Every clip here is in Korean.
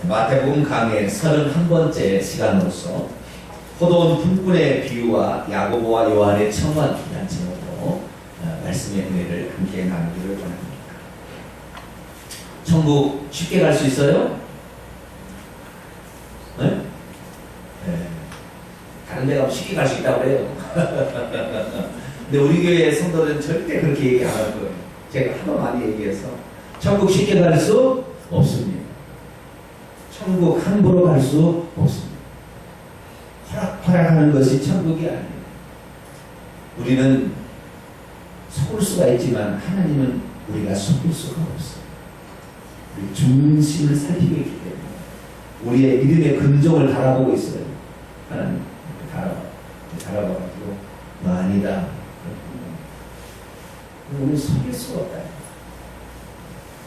마태복음 강의 31번째 시간으로서 포도원 품꾼의 비유와 야고보와 요한의 청원이라는 제목으로 말씀의 은혜를 함께 나누기를 원합니다. 천국 쉽게 갈 수 있어요? 네? 네. 다른 데 가면 쉽게 갈 수 있다고 그래요. 근데 우리 교회 성도들은 절대 그렇게 얘기 안 할 거예요. 제가 하도 많이 얘기해서 천국 쉽게 갈 수 없습니다. 천국 함부로 갈 수 없습니다. 허락하는 것이 천국이 아니에요. 우리는 속을 수가 있지만 하나님은 우리가 속일 수가 없어요. 우리 중심을 살피고 있기 때문에 우리의 믿음의 근종을 바라보고 있어요. 하나님 바라봐가지고 너 아니다. 우리는 속일 수가 없다.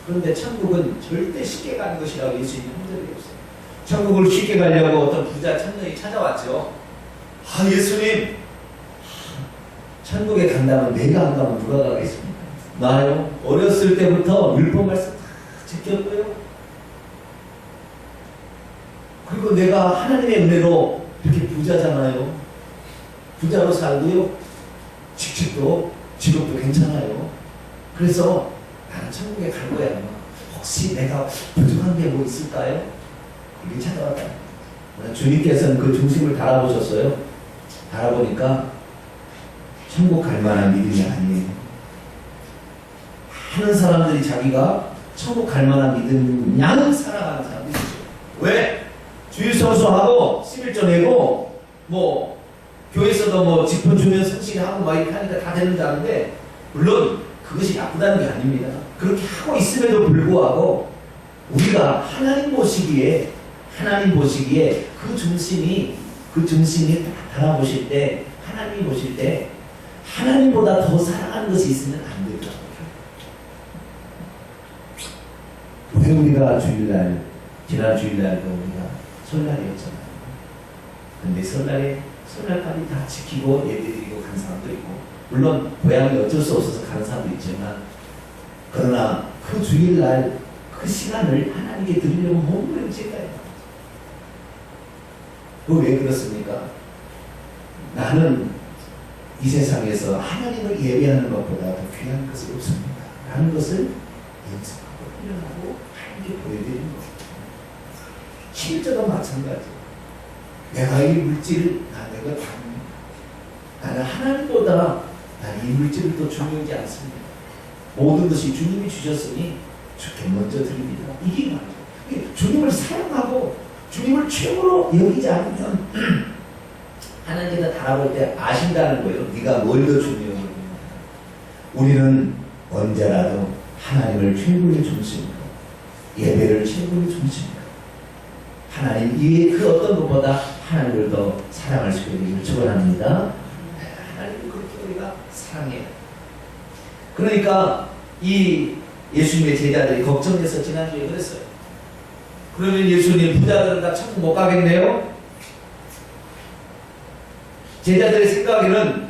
그런데 천국은 절대 쉽게 가는 것이라고 예수님이 한 적이 없어요. 천국을 쉽게 가려고 어떤 부자 천년이 찾아왔죠. 아, 예수님, 천국에 간다면 내가 안 가면 누가 가겠습니까? 나요? 어렸을 때부터 율법 말씀 다 지켰고요. 그리고 내가 하나님의 은혜로 이렇게 부자잖아요. 부자로 살고요. 직업도 괜찮아요. 그래서 나는 천국에 갈 거야. 혹시 내가 부족한 게 뭐 있을까요? 이렇게 찾아왔다. 주님께서는 그 중심을 달아보셨어요. 달아보니까 천국 갈 만한 믿음이 아니에요. 많은 사람들이 자기가 천국 갈 만한 믿음 양 살아가는 사람들이 있어요. 왜? 주일 성수하고 11조 내고 교회에서도 지폰 주면 성실하고 막 이렇게 하니까 다 되는 줄 아는데, 물론 그것이 나쁘다는 게 아닙니다. 그렇게 하고 있음에도 불구하고 우리가 하나님 보시기에 그 중심이 딱 달아보실 때, 하나님이 보실 때 하나님보다 더 사랑하는 것이 있으면 안 되더라고요. 왜 우리가 지난 주일날도 우리가 설날이었잖아요. 근데 설날까지 다 지키고 예배드리고 간 사람도 있고, 물론 고향이 어쩔 수 없어서 가는 사람도 있지만, 그러나 그 주일날 그 시간을 하나님께 드리려고 몸부림 찔러요. 왜 그렇습니까? 나는 이 세상에서 하나님을 예배하는 것보다 더 귀한 것이 없습니다. 라는 것을 연습하고 훈련하고 하나님께 보여드리는 것입니다. 실제로 마찬가지예요. 내가 이 물질을 내가 다릅니다. 나는 하나님보다 나는 이 물질을 더 중요하지 않습니다. 모든 것이 주님이 주셨으니 주께 먼저 드립니다. 이게 말이죠. 주님을 사랑하고 주님을 최고로 여기지 않으면 하나님께서 달아볼 때 아신다는 거예요. 네가 뭘 더 중요하게 여기냐. 우리는 언제라도 하나님을 최고의 중심으로, 예배를 최고의 중심으로, 하나님 이외에 그 어떤 것보다 하나님을 더 사랑할 수 있기를 축원합니다. 하나님을 그렇게 우리가 사랑해요. 그러니까 이 예수님의 제자들이 걱정해서 지난주에 그랬어요. 그러면 예수님 부자들은 다 천국 못 가겠네요? 제자들의 생각에는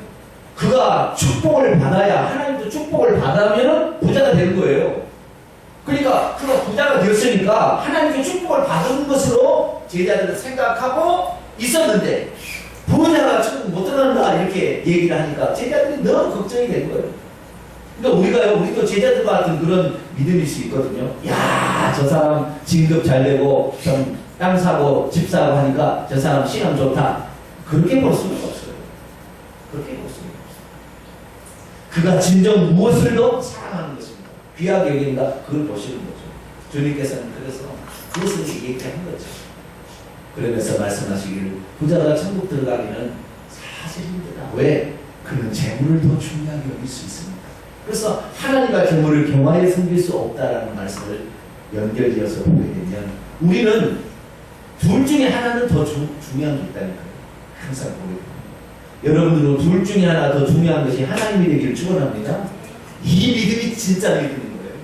그가 축복을 받아야, 하나님도 축복을 받으면 부자가 되는 거예요. 그러니까 그가 부자가 되었으니까 하나님께 축복을 받은 것으로 제자들은 생각하고 있었는데, 부자가 천국 못 들어간다 이렇게 얘기를 하니까 제자들이 너무 걱정이 된 거예요. 그러니까 우리도 제자들 같은 그런 믿음일 수 있거든요. 야, 저 사람 진급 잘 되고 좀 땅 사고 집 사고 하니까 저 사람 신앙 좋다. 그렇게 볼 수는 없어요. 그렇게 볼 수는 없어요. 그가 진정 무엇을 더 사랑하는 것입니다. 귀하게 여기는가, 그걸 보시는 거죠. 주님께서는 그래서 그것을 얘기한 거죠. 그러면서 말씀하시기를 부자가 천국 들어가기는 사실 힘들다. 왜? 그는 재물을 더 중요하게 여길 수 있습니다. 그래서 하나님과 재물을 경화에 섬길 수 없다라는 말씀을 연결지어서 보게 되면, 우리는 둘 중에 하나는 더 중요한 게 있다는 거예요. 항상 보게 됩니다. 여러분들은 둘 중에 하나 더 중요한 것이 하나님이 되기를 축원합니다. 이 믿음이 진짜 믿음인 거예요.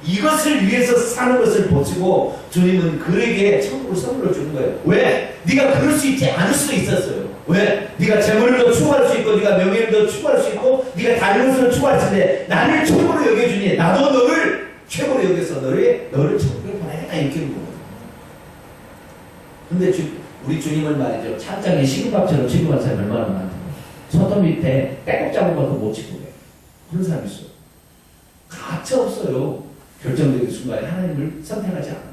이것을 위해서 사는 것을 보시고 주님은 그에게 천국을 선물로 주는 거예요. 왜? 네가 그럴 수 있지 않을 수도 있었어요. 왜? 네가 재물을 더 추구할 수 있고, 네가 명예를 더 추구할 수 있고, 네가 다른 것을 추구할 텐데, 나를 최고로 여겨주니 나도 너를 최고로 여겨서 너를 천국에 보내. 다 이렇게 보거든요. 근데 우리 주님은 말이죠. 찬장에 식은밥처럼 취급한 사람이 얼마나 많아요. 손톱 밑에 빼곡 잡은 것도 못 짚고 그런 사람이 있어요. 가차 없어요. 결정적인 순간에 하나님을 선택하지 않아요.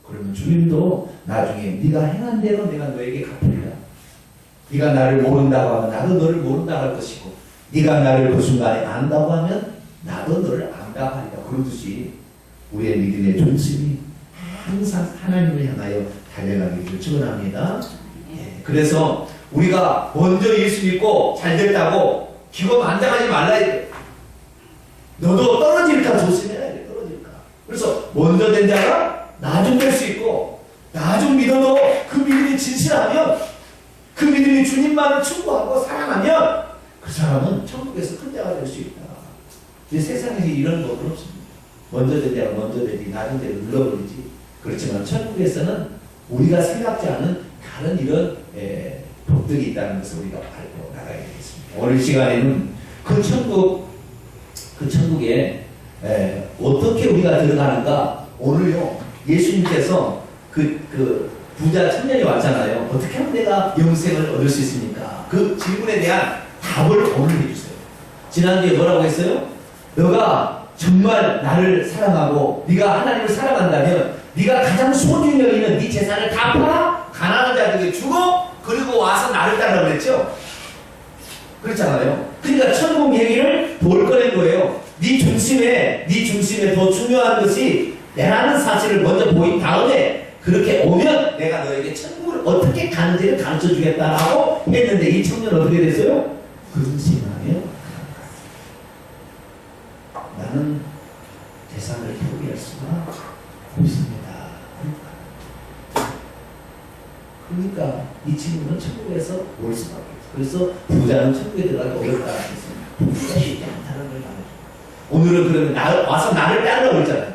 그러면 주님도 나중에 네가 행한 대로 내가 너에게 갚으리라. 네가 나를 모른다고 하면 나도 너를 모른다고 할 것이고 네가 나를 그 순간에 안다고 하면 나도 너를 안다고 하리라. 그러듯이 우리의 믿음의 존심이 항상 하나님을 향하여 달려가기를 축원합니다. 그래서 우리가 먼저 예수 믿고 잘 됐다고 기고만장하지 말라야 돼. 너도 떨어질까 조심해야 돼. 떨어질까. 그래서 먼저 된 자가 나중 될 수 있고 나중 믿어도 그 믿음이 진실하면 그 믿음이 주님만을 충고하고 사랑하면 그 사람은 천국에서 큰 자가 될 수 있다. 세상에서 이런 것은 없습니다. 먼저 된 자가 먼저 되지 나중 되고 눌러버리지. 그렇지만 천국에서는 우리가 생각지 않은 다른 이런 복들이 있다는 것을 우리가 알고 나가야 되겠습니다. 오늘 시간에는 그 천국에 어떻게 우리가 들어가는가. 오늘요 예수님께서 그 부자 청년이 왔잖아요. 어떻게 하면 내가 영생을 얻을 수 있습니까? 그 질문에 대한 답을 오늘 해주세요. 지난주에 뭐라고 했어요? 너가 정말 나를 사랑하고 네가 하나님을 사랑한다면 네가 가장 소중히 여기는 네 재산을 다 팔아 가난한 자들에게 주고 그리고 와서 나를 따르라고 그랬죠? 그렇잖아요. 그러니까 천국 얘기를 볼 꺼낸 거예요. 네 중심에 더 중요한 것이 내라는 사실을 먼저 보인 다음에 그렇게 오면 내가 너에게 천국을 어떻게 가는지를 가르쳐 주겠다라고 했는데 이 청년은 어떻게 됐어요? 근심하며 나는 재산을 포기할 수가 없습니다. 그러니까 이 친구는 천국에서 올 수밖에 없어요. 그래서 부자는 천국에 들어가기 어렵다고 했습니다. 부가 쉽지 않다는 걸 말해요. 오늘은 그러면 와서 나를 따르라고 했잖아요.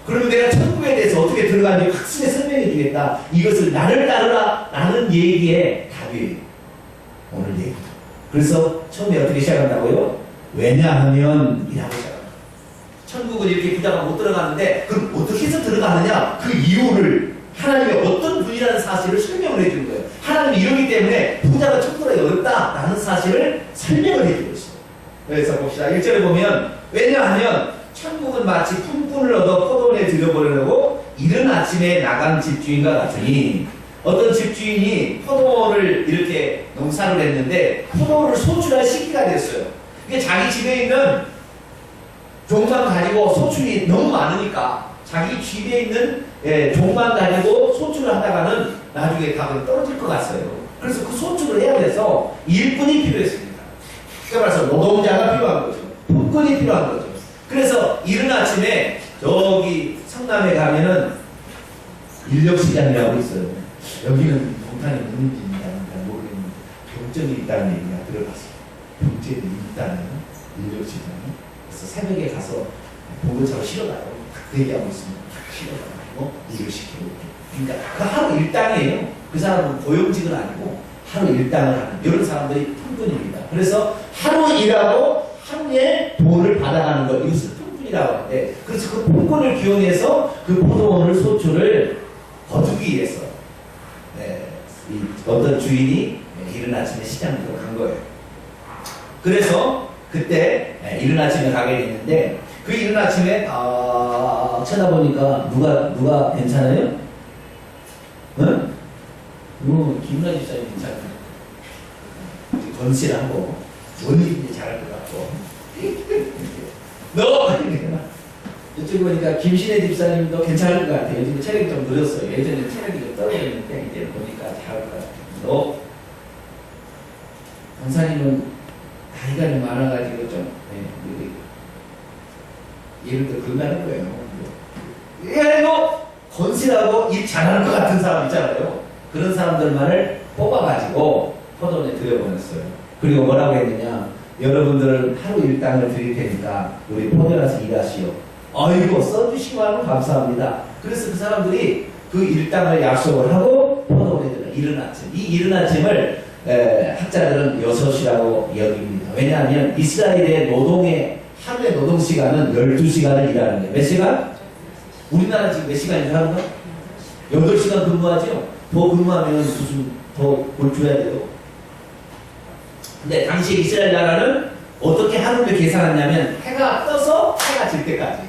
그러면 내가 천국에 대해서 어떻게 들어가는지 확실히 설명해 주겠다. 이것을 나를 따르라 라는 얘기의 답이에요. 오늘 얘기. 그래서 처음에 어떻게 시작한다고요? 왜냐하면 이라고 시작합니다. 천국은 이렇게 부자가 못 들어가는데 그럼 어떻게 해서 들어가느냐? 그 이유를 하나님이 어떤 분이라는 사실을 설명을 해주는 거예요. 하나님이 이러기 때문에 부자가 천국에 어렵다라는 사실을 설명을 해주고 있어요. 그래서 봅시다. 1절에 보면 왜냐하면 천국은 마치 품꾼을 얻어 포도원에 들여보내려고 이른 아침에 나간 집주인과 같으니 어떤 집주인이 포도원을 이렇게 농사를 했는데 포도원을 소출할 시기가 됐어요. 이게 자기 집에 있는 종만 가지고 소출이 너무 많으니까 자기 집에 있는 종만 가지고 소출을 하다가는 나중에 값은 떨어질 것 같아요. 그래서 그 소출을 해야 돼서 일꾼이 필요했습니다. 그래서 노동자가 필요한 거죠. 품꾼이 필요한 거죠. 그래서 이른 아침에 저기 성남에 가면은 인력시장이라고 있어요. 여기는 동탄에 있는지 모르겠는데 병점이 있다는 얘기가 들어봤어요. 병점이 있다는 인력시장이. 그래서 새벽에 가서 봉고차로 실어가요. 대기하고 있습니다. 실어가지고 일을 시키고. 그러니까 그 하루 일당이에요. 그 사람은 고용직은 아니고 하루 일당을 하는 이런 사람들이 품꾼입니다. 그래서 하루 일하고 하루에 돈을 받아가는 것, 이것을 품꾼이라고 하는데, 그래서 그 품꾼을 기용해서 그 포도원을 소출을 거두기 위해서 어떤 주인이 이른 아침에 시장으로 간 거예요. 그래서 그때 이른 아침에 가게 됐는데 그 이른 아침에 쳐다보니까 누가 괜찮아요? 응? 김나지 집사님 괜찮아요. 건실하고 원인이 잘할 것 같고 너! 이쪽 보니까 김신혜 집사님도 괜찮을 것 같아요. 요즘 체력이 좀 늘었어요. 예전에 체력이 좀 떨어졌는데 이제 보니까 잘할 것 같아요. 너 권사님은 나이가 좀 많아가지고 좀 예를 들어 그런다는 거예요. 그래도 건실하고 일 잘하는 것 같은 사람 있잖아요. 그런 사람들만을 뽑아가지고 포도원에 들여보냈어요. 그리고 뭐라고 했느냐? 여러분들은 하루 일당을 드릴 테니까 우리 포도원에서 일하시오. 아이고 써주시고 하면 감사합니다. 그래서 그 사람들이 그 일당을 약속을 하고 포도원에 들어 이른 아침. 이 이른 아침을 학자들은 6시라고 여깁니다. 왜냐하면 이스라엘의 하루의 노동 시간은 12시간을 일하는 거예요. 몇 시간? 우리나라 지금 몇 시간인지 하는가? 8시간 근무하죠? 더 근무하면 무슨 더 뭘 줘야 돼요? 근데 당시 이스라엘 나라는 어떻게 하루를 계산하냐면 해가 떠서 해가 질 때까지.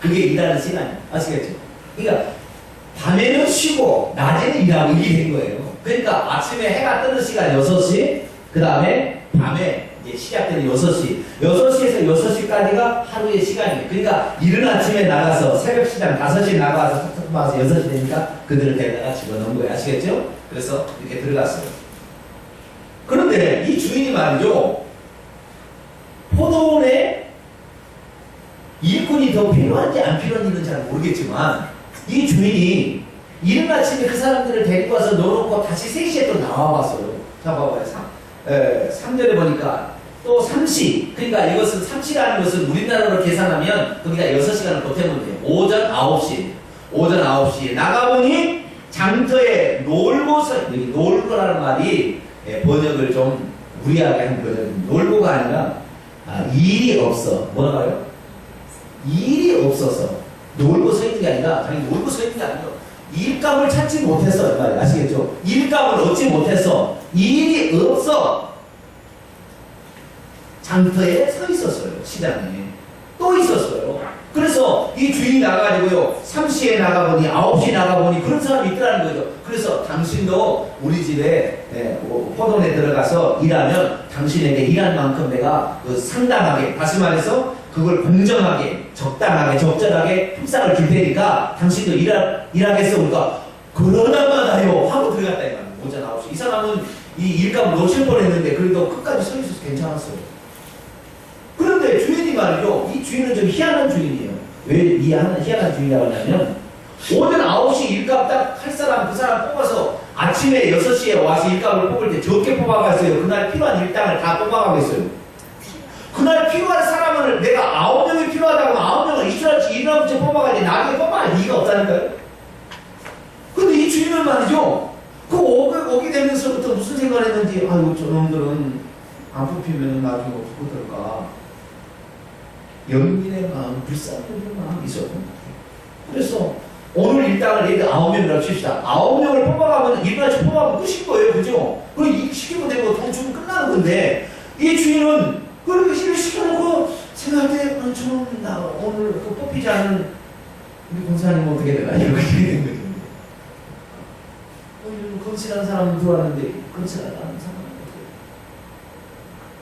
그게 일하는 시간이에요. 아시겠죠? 그러니까 밤에는 쉬고 낮에는 일하고 이게 된 거예요. 그러니까 아침에 해가 뜨는 시간 6시, 그 다음에 밤에 이제 시작되는 6시. 6시에서 6시까지가 하루의 시간이에요. 그러니까 이른 아침에 나가서 새벽 시장 5시에 나가서 탁탁 와서 6시 되니까 그들을 데려다가 집어넣은 거예요. 아시겠죠? 그래서 이렇게 들어갔어요. 그런데 이 주인이 말이죠. 포도원에 일꾼이 더 필요한지 안 필요한지는 잘 모르겠지만 이 주인이 이른 아침에 그 사람들을 데리고 와서 넣어놓고 다시 3시에 또 나와봤어요. 자, 봐봐요. 3절에 보니까 또 3시. 그러니까 이것은 3시라는 것은 우리나라로 계산하면 그러니까 6시간을 보태면 돼요. 오전 9시. 오전 9시에 나가보니 장터에 놀고서, 여기 놀고라는 말이 번역을 좀 무리하게 한 번역은 놀고가 아니라 일이 없어. 뭐라고요? 일이 없어서 놀고 서 있는 게 아니라 자기 놀고 서 있는 게 아니라 일감을 찾지 못했어. 아시겠죠? 일감을 얻지 못해서 일이 없어 장터에 서 있었어요. 시장에 또 있었어요. 그래서 이 주인이 나가지고요 3시에 나가보니 9시에 나가보니 그런 사람이 있더라는 거죠. 그래서 당신도 우리 집에 포도원에 들어가서 일하면 당신에게 일한 만큼 내가 상당하게, 다시 말해서 그걸 공정하게, 적당하게, 적절하게 품삯을 줄 테니까 당신도 일하겠어. 그러니까 그러나 마나요 하고 들어갔다 이 말이에요. 오전 9시. 이 사람은 이 일감을 놓칠 뻔했는데 그래도 끝까지 서 있어서 괜찮았어요. 그런데 주인이 말이죠. 이 주인은 좀 희한한 주인이에요. 왜 이 희한한 주인이라고 하냐면 오전 9시 일감 딱 할 사람 그 사람 뽑아서 아침에 6시에 와서 일감을 뽑을 때 적게 뽑아갔어요. 그날 필요한 일당을 다 뽑아가겠어요. 그날 필요한 사람을 내가 9명이 필요하다고 9명을 이슈라치 일하면서 뽑아가야지 나중에 뽑아갈 이유가 없다니까요. 근데 이 주인은 말이죠. 오게 되면서부터 무슨 생각을 했는지 아이고 저놈들은 안 뽑히면 나중에 어떻게 될까. 연민의 마음, 불쌍한 마음이 있었던 것 같아요. 그래서 오늘 일당을 얘가 9명이라고 칩시다. 9명을 뽑아가면 일반씩 뽑아가면 끝인 거예요. 그죠? 그리고 이 시키면 되고 돈 주면 끝나는 건데 이 주인은 그렇게 일을 시켜놓고 생각할 때 나 오늘 그 뽑히지 않은 우리 공사님 어떻게 되나 이렇게 된 거죠. 건실한 사람은 들어왔는데 건실하지 않은 사람은 어떻게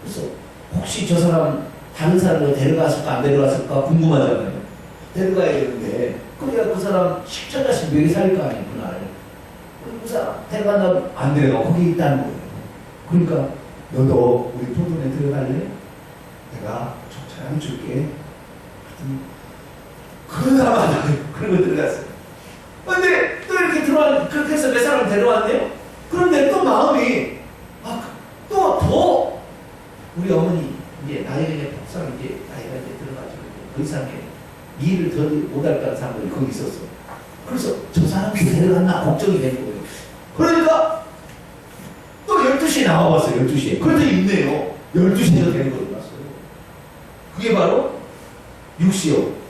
그래서 혹시 저 사람 다른 사람을 데려갔을까 안 데려갔을까 궁금하잖아요. 데려가야 되는데 그래야 그 사람 10천자씩 명이 살 거 아니에요. 그날 그 사람 데려간다고 안 데려가 거기 있다는 거예요. 그러니까 너도 우리 포도원에 들어갈래? 내가 적절하게 줄게. 그러나 마나 그런 거 들어갔어요. 근데 또 이렇게 그렇게 해서 몇 사람을 데려왔네요? 그런데 또 마음이 또 더 우리 어머니 이제 나이가 이제 복상 이제 나이가 이제 들어가지고 그 이상에 일을 더 못할 사람들이 거기 있었어. 그래서 저 사람이 데려갔나 걱정이 되는 거예요. 그러니까 또 12시에 나와봤어요. 12시에. 그래도 있네요. 12시에서 되는 걸 봤어요. 그게 바로 6시요.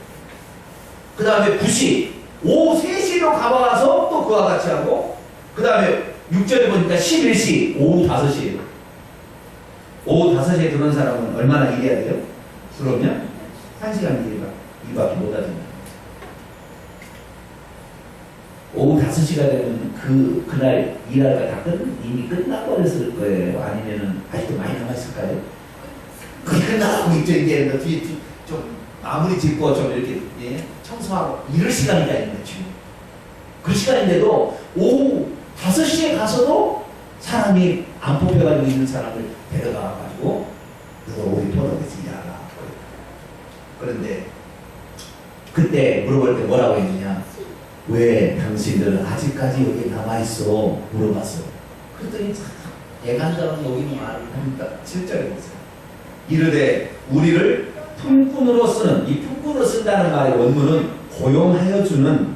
그 다음에 9시. 오후 3시로 가봐서 또 그와 같이 하고, 그 다음에 6절에 보니까 11시, 오후 5시에요. 오후 5시에 들어온 사람은 얼마나 일해야 돼요? 그러면 1시간 일밖에 못 하잖아요. 오후 5시가 되면 그날 일할 거 다 이미 끝나버렸을 거예요. 아니면은 아직도 많이 남아있을까요? 그게 끝나고 있죠. 이제 뒤에 좀 마무리 짓고 좀 이렇게 청소하고 이럴 시간이가 있는 거죠. 그 시간인데도 오후 5시에 가서도 사람이 안 뽑혀가지고 있는 사람을 데려가가지고 너 우리 포도원에서 일하라. 그런데 그때 물어볼 때 뭐라고 했느냐? 왜 당신들은 아직까지 여기 남아있어? 물어봤어. 그랬더니 애간장은 여기는 말을 합니다. 7절에 보세요. 이르되 우리를 품꾼으로 쓰는, 이 품꾼으로 쓴다는 말의 원문은 고용하여 주는,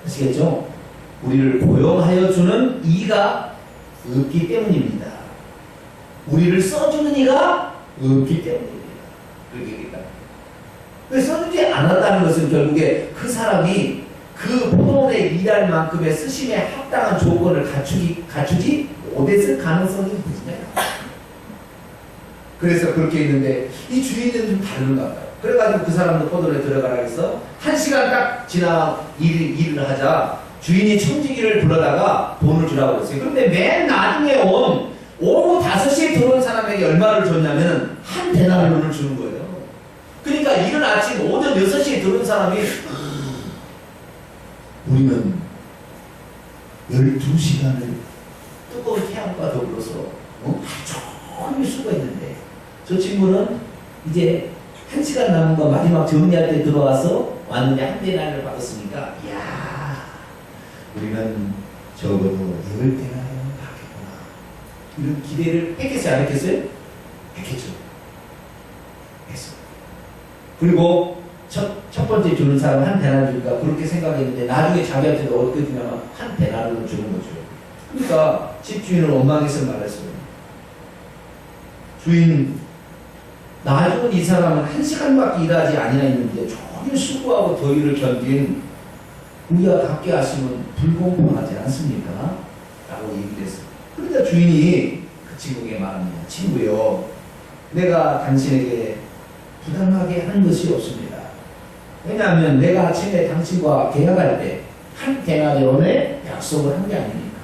아시겠죠? 우리를 고용하여 주는 이가 없기 때문입니다. 우리를 써주는 이가 없기 때문입니다. 그렇게 얘기합니다. 써주지 않았다는 것은 결국에 그 사람이 그 포도원에 일할 만큼의 쓰심에 합당한 조건을 갖추지 못했을 가능성이 무엇이냐. 그래서 그렇게 있는데 이 주인은 좀 다른가 봐요. 그래가지고 그 사람도 포도원에 들어가라 해서 1시간 딱 지나 일을 하자 주인이 청지기를 불러다가 돈을 주라고 했어요. 그런데 맨 나중에 오후 5시에 들어온 사람에게 얼마를 줬냐면 한 데나리온을 주는 거예요. 그러니까 이른 아침 오전 6시에 들어온 사람이 우리는 12시간을 뜨거운 태양과 더불어서 하루 종일 수고했는데 저 친구는 이제 1시간 남은 거 마지막 정리할 때 들어와서 왔는데 한 데나리온을 받았으니까 이야 우리는 적어도 10데나리온 받겠구나 이런 기대를 했겠어요? 안 했겠어요? 했겠죠. 했어. 그리고 첫 번째 주는 사람 한 데나리온 주니까 그렇게 생각했는데 나중에 자기한테도 어떻게 주냐면 한 데나리온을 주는 거죠. 그러니까 집주인은 원망해서 말했어요. 주인 나중에 이 사람은 1시간밖에 일하지 아니하 있는데 종일 수고하고 더위를 견딘 우리와 같게 하시면 불공평하지 않습니까? 라고 얘기를 했어요. 그러니까 주인이 그 친구에게 말합니다. 친구요, 내가 당신에게 부당하게 하는 것이 없습니다. 왜냐하면 내가 아침에 당신과 계약할 때 한 데나리온의 약속을 한 게 아니니까.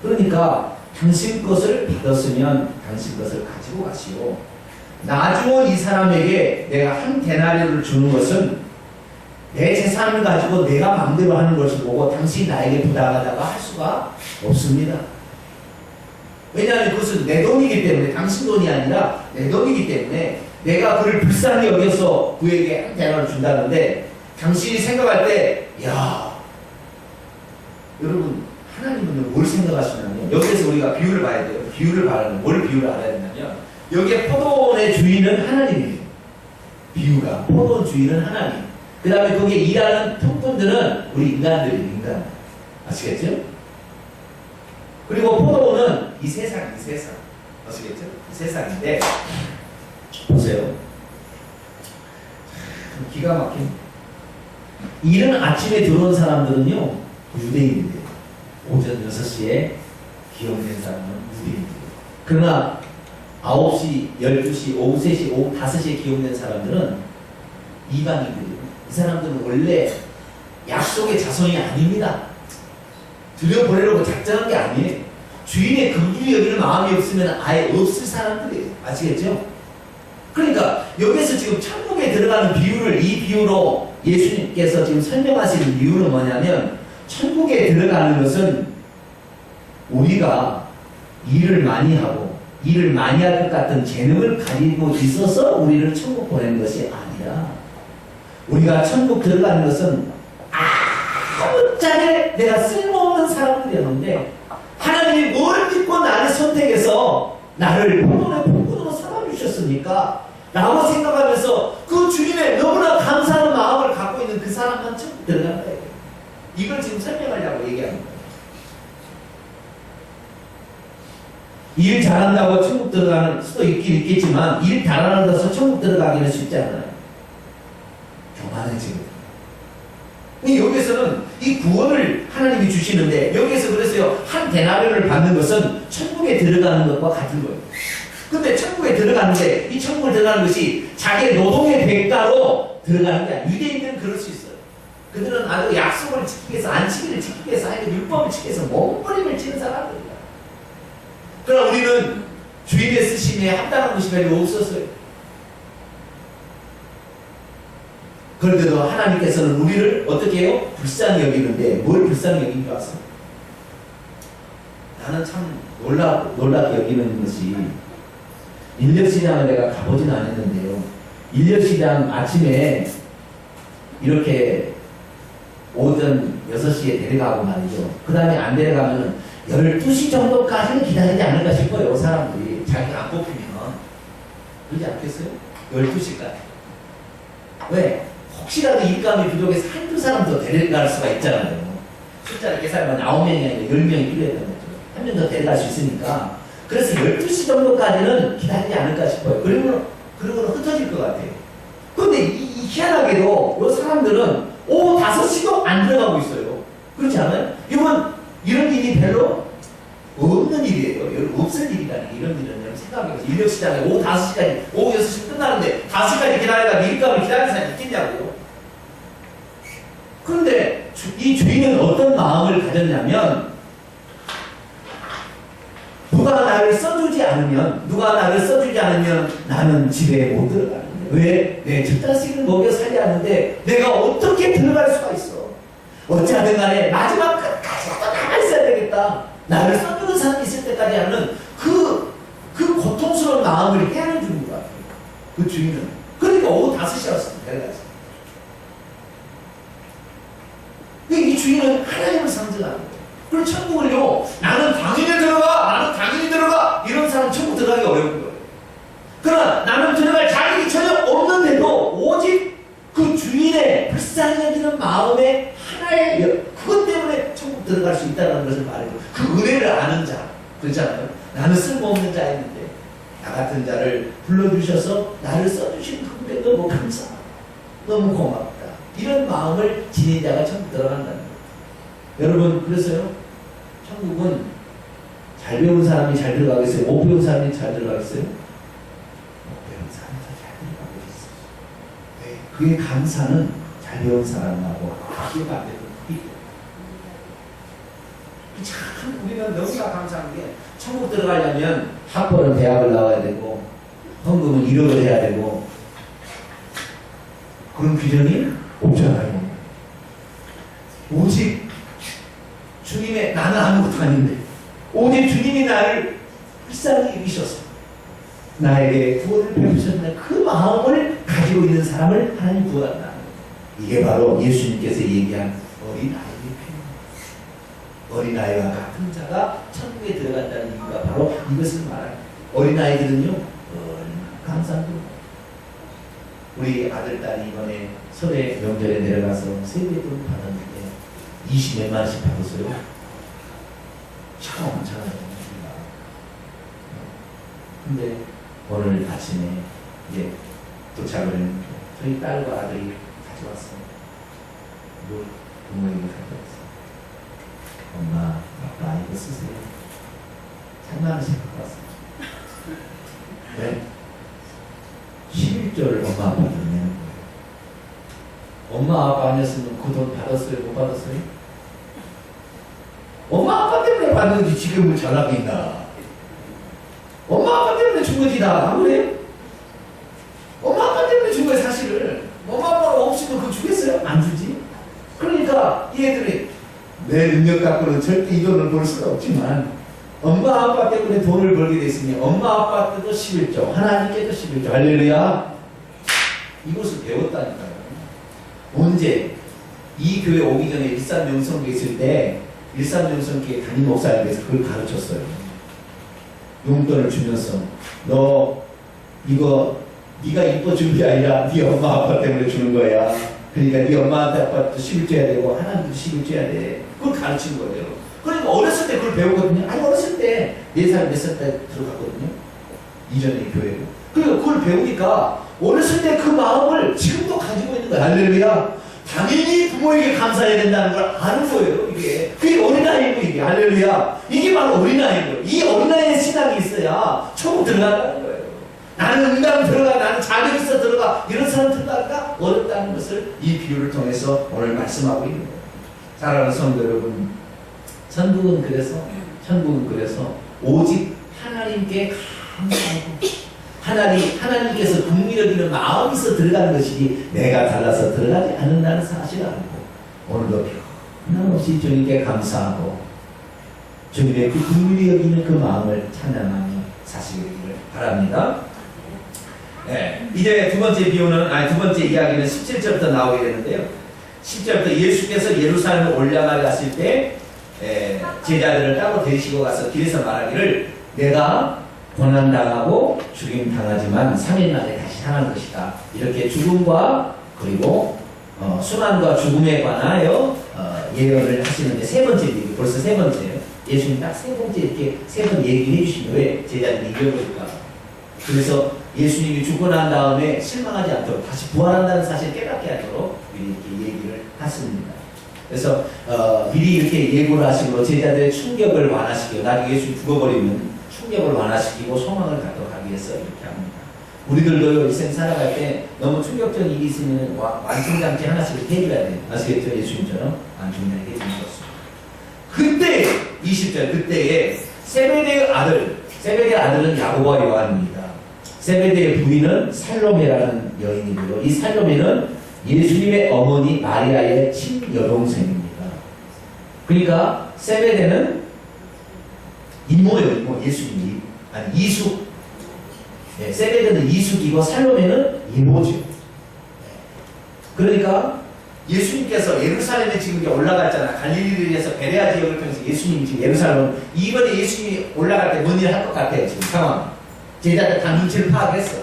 그러니까 당신 것을 받았으면 당신 것을 가지고 가시오. 나중에 이 사람에게 내가 한 데나리온을 주는 것은 내 재산을 가지고 내가 마음대로 하는 것을 보고 당신이 나에게 부당하다고 할 수가 없습니다. 왜냐하면 그것은 내 돈이기 때문에, 당신 돈이 아니라 내 돈이기 때문에 내가 그를 불쌍히 여겨서 그에게 한 데나리온을 준다는데 당신이 생각할 때 야, 여러분 하나님은 뭘 생각하시냐면 여기에서 우리가 비유를 봐야 돼요. 비유를 봐야 뭘 비유를 알아야 되냐면 여기에 포도원의 주인은 하나님이에요. 비유가 포도원 주인은 하나님. 그 다음에 거기에 일하는 통분들은 우리 인간들이에요. 인간. 아시겠죠? 그리고 포도원은 이 세상. 아시겠죠? 이 세상인데 보세요. 기가 막힌. 이른 아침에 들어온 사람들은요 유대인들이에요. 오전 6시에 기억된 사람은 유대인들이에요. 그러나 9시, 12시, 오후 3시, 오후 5시에 기억된 사람들은 이방인들이에요. 이 사람들은 원래 약속의 자손이 아닙니다. 들여보내려고 작정한 게 아니에요. 주인의 긍휼히 여기는 마음이 없으면 아예 없을 사람들이에요. 아시겠죠? 그러니까 여기서 지금 천국에 들어가는 비유를 이 비유로 예수님께서 지금 설명하시는 이유는 뭐냐면 천국에 들어가는 것은 우리가 일을 많이 하고 일을 많이 할 것 같은 재능을 가지고 있어서 우리를 천국 보내는 것이 아니라 우리가 천국 들어가는 것은 아무짝에 내가 쓸모없는 사람들이었는데 하나님이 뭘 믿고 나를 선택해서 나를 포도원의 포도로 삼아주셨습니까? 라고 생각하면서 그 주님의 너무나 감사하는 마음을 갖고 있는 그 사람만 천국 들어간다. 이걸 지금 설명하려고 얘기하는 거예요. 일 잘한다고 천국 들어가는 수도 있긴 있겠지만 일 잘한다고 천국 들어가기는 쉽지 않아요. 교만해지거든요. 여기서는 이 구원을 하나님이 주시는데 여기에서 그래서요 한 데나리온을 받는 것은 천국에 들어가는 것과 같은 거예요. 근데 천국에 들어가는데 이 천국에 들어가는 것이 자기의 노동의 대가로 들어가는 게 아니에요. 유대인들은 그럴 수 있어요. 그들은 아주 약속을 지키기 위해서, 안식일을 지키기 위해서, 아니면 율법을 지키기 위해서 몸부림을 치는 사람들이야. 그러나 우리는 주인의 쓰심에 합당한 것이 별로 없었어요. 그런데도 하나님께서는 우리를 어떻게 해요? 불쌍히 여기는데 뭘 불쌍히 여긴 줄 아세요? 나는 참 놀랍게 여기는 것이 인력시장을 내가 가보진 않았는데요. 인력시장 아침에 이렇게 오전 6시에 데려가고 말이죠. 그 다음에 안 데려가면 12시 정도까지는 기다리지 않을까 싶어요. 사람들이 자기가 안 뽑히면. 그러지 않겠어요? 12시까지. 왜? 혹시라도 일감이 부족해서 한두 사람 더 데려갈 수가 있잖아요. 숫자를 계산하면 9명이 아니라 10명이 필요했던 거죠. 한 명 더 데려갈 수 있으니까. 그래서 12시 정도까지는 기다리지 않을까 싶어요. 그러고는 흩어질 것 같아요. 근데 희한하게도 이 사람들은 오후 5시도 안 들어가고 있어요. 그렇지 않아요? 이런 일이 별로 없는 일이에요. 여러분, 없을 일이라는 게 이런 일은 여러분 생각해보세요. 인력시장에 오후 5시까지, 오후 6시 끝나는데 5시까지 기다리다가 밀감을 기다리는 사람이 있겠냐고. 그런데 이 주인은 어떤 마음을 가졌냐면, 누가 나를 써주지 않으면 나는 집에 못 들어가는 거예요. 왜? 내 첫 자식을 먹여 살려야 하는데 내가 어떻게 들어갈 수가 있어? 어찌하든 간에 마지막 끝까지 또 남아 있어야 되겠다. 나를 써주는 사람이 있을 때까지 하는 그 고통스러운 마음을 헤아려 주는 것 같아요. 그 주인은. 그러니까 오후 5시였어요. 데려갔어요. 이 주인은 하나님을 상징하는 거예요. 그리고 천국을요, 나는 당연히 들어가! 이런 사람 천국 들어가기 어려운 거예요. 그러나 나는 들어갈 자격이 전혀 없는데도 오직 그 주인의 불쌍히 여기는 마음에 하나의 그것 때문에 천국 들어갈 수 있다는 것을 말해요. 그 은혜를 아는 자, 그렇잖아요. 나는 쓸모없는 자였는데 나 같은 자를 불러주셔서 나를 써주신 그분에 너무 감사하다, 너무 고맙다, 이런 마음을 지닌 자가 천국 들어간다는 거예요. 여러분, 그래서요, 천국은 잘 배운 사람이 잘 들어가겠어요? 못 배운 사람이 잘 들어가겠어요? 못 배운 사람이 더 잘 들어가고 있어요. 네, 그의 감사는 잘 배운 사람하고 비교가 안 되는 거예요. 참 우리는 너무나 감사한 게, 천국 들어가려면 학벌은 대학을 나와야 되고 헌금은 1억을 해야 되고, 그런 규정이 없잖아요. 오직 주님의, 나는 아무것도 아닌데 오직 주님이 나를 불쌍히 여기셔서 나에게 구원을 베푸셨는데 그 마음을 가지고 있는 사람을 하나님 구원한다. 이게 바로 예수님께서 얘기한 어린아이의 표현. 어린아이와 같은 자가 천국에 들어간다는 이유가 바로 이것을 말합니다. 어린아이들은요, 감사합니다. 우리 아들, 딸이 이번에 설에 명절에 내려가서 세뱃돈 받았는데 20몇만 원씩 받았어요. 참 잘하는 근데 오늘 아침에 이제 도착을 했는데 저희 딸과 아들이 가져왔어요. 뭘 부모님이 가져왔어요. 엄마, 아빠 이거 쓰세요. 3만 원씩 갖고 왔어요. 네? 11조를 엄마 아빠한테 내는 거예요. 엄마 아빠 아니었으면 그 돈 받았어요? 못 받았어요? 엄마 아빠 때문에 받는 거지 지금 뭐 잘하고 있나? 엄마 아빠 때문에 준 거지 다. 안 그래요? 엄마 아빠 때문에 준 거예요 사실을. 엄마 아빠가 없으면 그거 주겠어요? 안 주지. 그러니까 이 애들이 내 능력 갖고는 절대 이 돈을 벌 수가 없지만 엄마 아빠 때문에 돈을 벌게 됐으니 엄마 아빠께도 11조, 하나님께도 11조. 할렐루야. 이것을 배웠다니까요. 언제? 이 교회 오기 전에 일산명성교회 있을 때 일산명성교회 담임 목사님께서 그걸 가르쳤어요. 용돈을 주면서 너 이거 네가 이뻐준 게 아니라 네 엄마 아빠 때문에 주는 거야. 그러니까 네 엄마한테 아빠도 11조 해야 되고 하나님도 11조 해야 돼. 그걸 가르친 거예요. 그러니까 어렸을 때 그걸 배우거든요. 아니 어렸을 때 4살, 4살 때 들어갔거든요. 이전에 교회로. 그리고 그걸 배우니까 어렸을 때 그 마음을 지금도 가지고 있는 거예요. 할렐루야. 당연히 부모에게 감사해야 된다는 걸 아는 거예요. 이게 그게 어린아이고 이게 할렐루야. 이게 바로 어린아이예요. 이 어린아이의 신앙이 있어야 천국 들어간다는 거예요. 나는 응답 들어가, 나는 자격 있어 들어가, 이런 사람 들어가기가 어렵다는 것을 이 비유를 통해서 오늘 말씀하고 있는 거예요. 사랑하는 성도 여러분, 천국은 그래서 오직 하나님께 감사하고 하나님께서 긍휼히 여기는 마음이 있어 들어가는 것이지 내가 달라서 들어가지 않는다는 사실을 알고 오늘도 변함없이 주님께 감사하고 주님의 그 긍휼히 여기는 그 마음을 찬양하며 사시기를 바랍니다. 네, 이제 두 번째 이야기는 17절부터 나오게 되는데요. 10절부터 예수께서 예루살렘에 올라가셨을 때 제자들을 따로 데리시고 가서 길에서 말하기를 내가 고난당하고 죽임당하지만 3일 만에 다시 살아날 것이다. 이렇게 죽음과 그리고 순환과 죽음에 관하여 예언을 하시는데 세 번째 얘기, 벌써 세 번째예요. 예수님 딱 세 번째 이렇게 세 번 얘기를 해주시면 왜 제자들이 잊어버릴까? 그래서 예수님이 죽고 난 다음에 실망하지 않도록 다시 부활한다는 사실을 깨닫게 하도록 미리 이렇게 얘기를 했습니다. 그래서 미리 이렇게 예고를 하시고 제자들의 충격을 완화시키고 나중에 예수님 죽어버리면 충격을 완화시키고 소망을 갖도록 하기 위해서 이렇게 합니다. 우리들도 일생 살아갈 때 너무 충격적인 일이 있으면 완성장치 하나씩 해줘야 돼요. 아시겠죠? 예수님처럼 완성장치 해주는 것입니다. 그때 20절 그때에 세베대의 아들은 야고보와 요한입니다. 세베대의 부인은 살로메라는 여인이고요. 이 살로메는 예수님의 어머니 마리아의 친여동생입니다. 그러니까 세베대는 이모예요. 이모. 예수님이 아니 이숙. 네, 세베대는 이숙이고 살로메는 이모죠. 그러니까 예수님께서 예루살렘에 지금 이제 올라갔잖아. 갈릴리에서 베레아 지역을 통해서 예수님이 지금 예루살렘 이번에 예수님이 올라갈 때 뭔 일 할 것 같아요. 지금 상황. 제자들 다 눈치를 파악했어.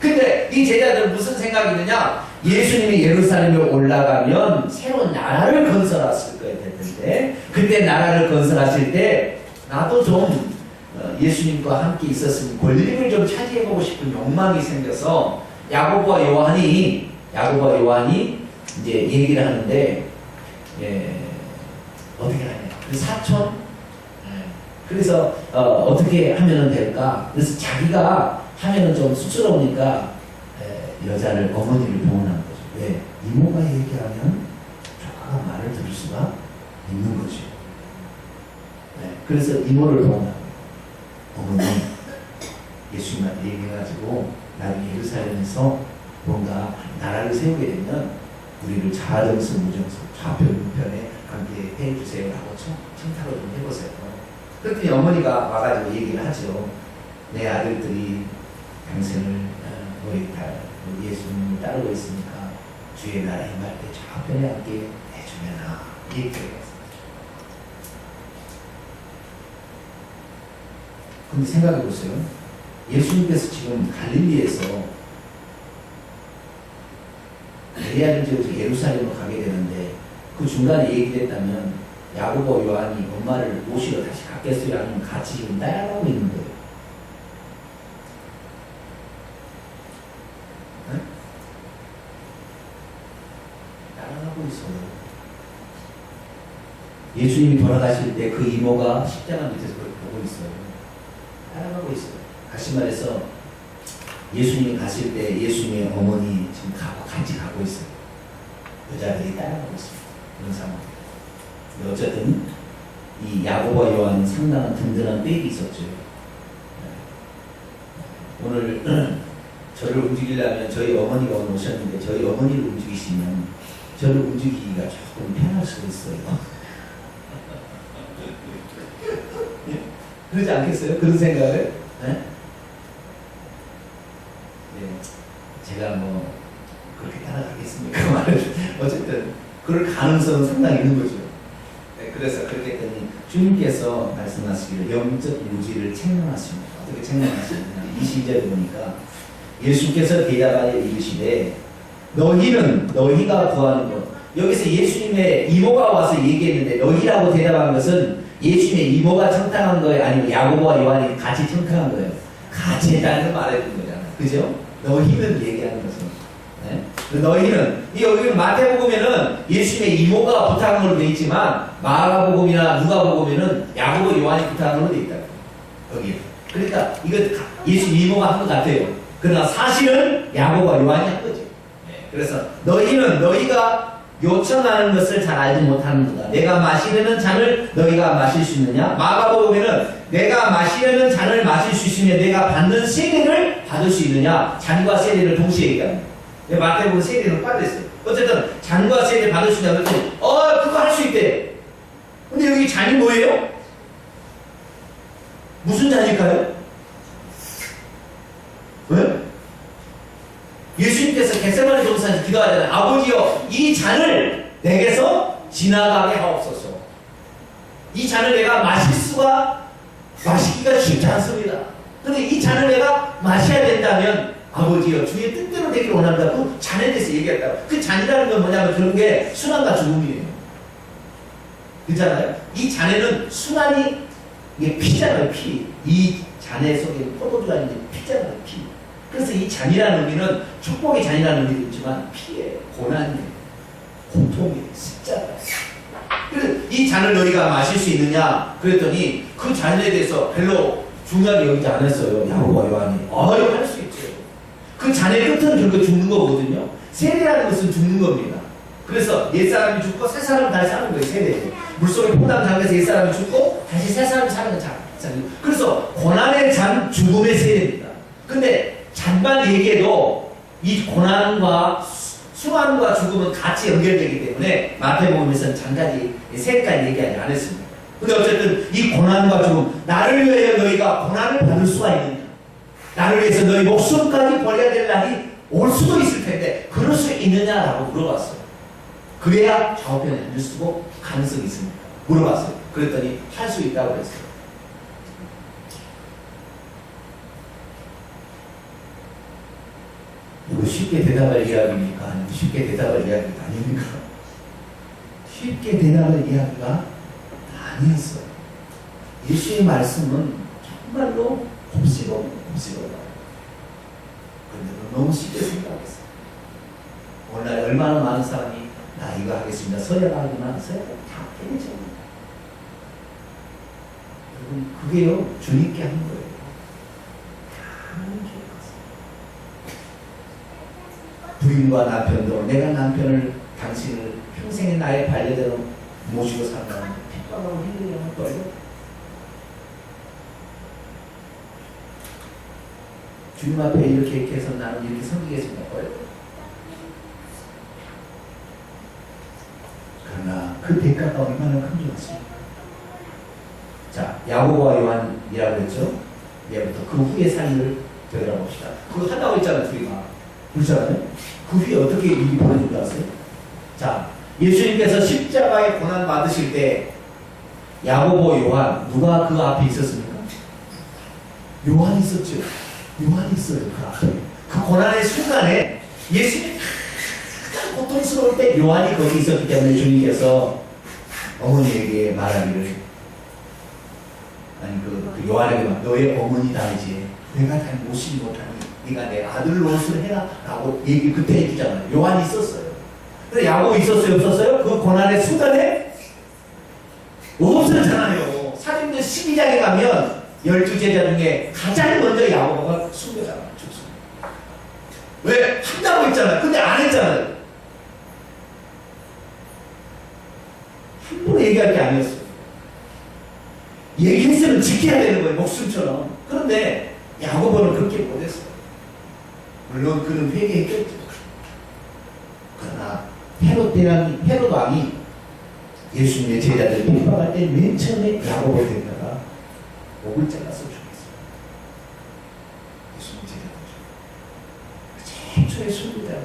근데 이 제자들은 무슨 생각이 드냐? 예수님이 예루살렘에 올라가면 새로운 나라를 건설하실 거야 될 텐데 그때 나라를 건설하실 때 나도 좀 예수님과 함께 있었으니 권리를 좀 차지해보고 싶은 욕망이 생겨서 야고보와 요한이 이제 얘기를 하는데 어떻게 하냐? 그 사촌 그래서 어떻게 하면 될까? 그래서 자기가 하면은 좀 쑥스러우니까 여자를 어머니를 동원한 거죠. 왜? 이모가 얘기하면 조카가 말을 들을 수가 있는 거죠. 그래서 이모를 동원한 거예요. 어머니 예수님한테 얘기해가지고 나중에 예루살렘에서 뭔가 나라를 세우게 되면 우리를 좌정수 우정수 좌편 우편에 함께 해주세요 라고 청탁을 좀 해보세요. 그랬더니 어머니가 와가지고 얘기를 하죠. 내 아들들이 평생을 우리 예수님을 따르고 있으니까 주의 나라 임할 때 좌편에 함께 해주면아 얘기해요. 근데 생각해보세요. 예수님께서 지금 갈릴리에서 베레아를 지어서 예루살렘으로 가게 되는데 그 중간에 얘기됐다면 야고보 요한이 엄마를 모시러 다시 갔겠어요? 아니면 같이 지금 따라가고 있는 거예요? 네? 따라가고 있어요. 예수님이 돌아가실 때 그 이모가 십자가 밑에서 그렇게 보고 있어요. 따라가고 있어요. 다시 말해서 예수님이 가실 때 예수님의 어머니 지금 같이 가고 있어요. 여자들이 따라가고 있습니다. 그런 상황. 어쨌든 이 야고보와 요한은 상당한 든든한 백이 있었죠. 오늘 저를 움직이려면 저희 어머니가 오늘 오셨는데 저희 어머니를 움직이시면 저를 움직이기가 조금 편할 수도 있어요. 그러지 않겠어요? 그런 생각을? 네? 제가 뭐 그렇게 따라가겠습니까? 말을 어쨌든 그럴 가능성은 상당히 있는 거죠. 그래서 그렇게 했더니 주님께서 말씀하시기를 영적 무지를 책망하십니다. 어떻게 책망하시느냐? 22절에 보니까 예수께서 대답하여 이르시되 너희가 구하는 것. 여기서 예수님의 이모가 와서 얘기했는데 너희라고 대답한 것은 예수님의 이모가 청탁한 거예요? 아니면 야고보와 요한이 같이 청탁한 거예요? 같이 했다는 걸 말해준 거잖아요. 그죠? 너희는 얘기하는 것은. 네? 너희는, 여기 마태복음에는 예수님의 이모가 부탁한 걸로 되어 있지만 마가복음이나 누가복음에는 야고보 요한이 부탁한 걸로 되어 있다. 여기. 그러니까 이거 예수 이모가 한 것 같아요. 그러나 사실은 야고보와 요한이 한 거죠. 네. 그래서 너희가 요청하는 것을 잘 알지 못하는구나. 내가 마시려는 잔을 너희가 마실 수 있느냐? 마가복음에는 내가 마시려는 잔을 마실 수 있으며 내가 받는 세례를 받을 수 있느냐? 잔과 세례를 동시에 얘기합니다. 마태복음 세례는 빠져있어요. 어쨌든 잔과 세례 받을 수 있냐? 그랬더니 그거 할 수 있대. 근데 여기 잔이 뭐예요? 무슨 잔일까요? 왜? 예수님께서 겟세마네 동산에서 기도하잖아요. 아버지여, 이 잔을 내게서 지나가게 하옵소서. 이 잔을 내가 마시기가 쉽지 않습니다. 그런데 이 잔을 내가 마셔야 된다면 아버지여, 주의 뜻대로 되기를 원합니다. 그 잔에 대해서 얘기했다고. 그 잔이라는 건 뭐냐면 그런 게 순환과 죽음이에요. 그렇잖아요? 이 잔에는 순환이 이게 피잖아요, 피. 이 잔에 속에 포도주가 있는데 피잖아요, 피. 그래서 이 잔이라는 의미는 축복의 잔이라는 의미도 있지만 피해, 고난이, 고통이, 십자가. 그래서 이 잔을 너희가 마실 수 있느냐? 그랬더니 그 잔에 대해서 별로 중요하게 여기지 않았어요. 야고보와 요한이. 할 수 있죠. 그 잔의 끝은 결국 죽는 거거든요. 세례라는 것은 죽는 겁니다. 그래서 옛사람이 죽고 새 사람이 다시 사는 거예요. 세례. 물속에 포담 잠겨서 옛사람이 죽고 다시 새 사람이 사는 잔. 그래서 고난의 잔, 죽음의 세례입니다. 근데 잔만 얘기해도 이 고난과 수완과 죽음은 같이 연결되기 때문에 마태복음에서는 잔까지 세까지 얘기하지 않았습니다. 근데 어쨌든 이 고난과 죽음, 나를 위하여 너희가 고난을 받을 수가 있느냐? 나를 위해서 너희 목숨까지 버려야 될 날이 올 수도 있을 텐데 그럴 수 있느냐라고 물어봤어요. 그래야 좌우편에 앉을 수고 가능성이 있습니다. 물어봤어요. 그랬더니 할 수 있다고 그랬어요. 이거 쉽게 대답할 이야기입니까? 아니면 쉽게 대답할 이야기가 아닙니까? 쉽게 대답할 이야기가 아니었어요. 예수의 말씀은 정말로 곱씹어. 그런데 너무 쉽게 생각했어요. 오늘날 얼마나 많은 사람이 나 이거 하겠습니다. 서약하기만 서약하기 다 깨져. 여러분 그게요 주님께 한 거예요. 부인과 남편도 내가 남편을 당신을 평생의 나의 반려대로 모시고 살면 핍박하고 힘들게 떨려. 주님 앞에 이렇게 해서 나는 이렇게 섬기겠습니다. 그러나 그 대가가 얼마나 큰지 아십니까? 자, 야고보와 요한이라고 했죠? 예부터 그 후의 삶을 되돌아봅시다. 그거 한다고 했잖아요, 둘이가. 그렇잖아요? 그 후에 어떻게 일이 벌어진 줄 아세요? 자, 예수님께서 십자가에 고난 받으실 때 야고보, 요한 누가 그 앞에 있었습니까? 요한이 있었죠. 요한이 있어요. 그 앞에. 그 고난의 순간에 예수님이 가장 고통스러울 때 요한이 거기 있었기 때문에 주님께서 어머니에게 말하기를 아니 그 요한에게 막 너의 어머니다 이제 내가 잘 모시지 못하니 네가 내 아들 노릇을 해라 라고 얘기 그때 해주잖아요. 요한이 있었어요. 근데 야고보 있었어요? 없었어요? 그 고난의 순간에 없었잖아요. 사도행전 12장에 가면 12제자 중에 가장 먼저 야고보가 숨겨잖아요. 죽습니다. 왜? 한다고 했잖아요. 근데 안 했잖아요. 함부로 얘기할 게 아니었어요. 얘기했으면 지켜야 되는 거예요. 목숨처럼. 그런데 야고보는 그렇게 못했어요. 물론 그는 회개했겠죠. 그러나 헤롯 왕이 예수님의 제자들을 핍박할 때 맨 처음에 야고보 데다가 목을 잘라서 죽였어요. 예수님 제자들 최초의 순교자가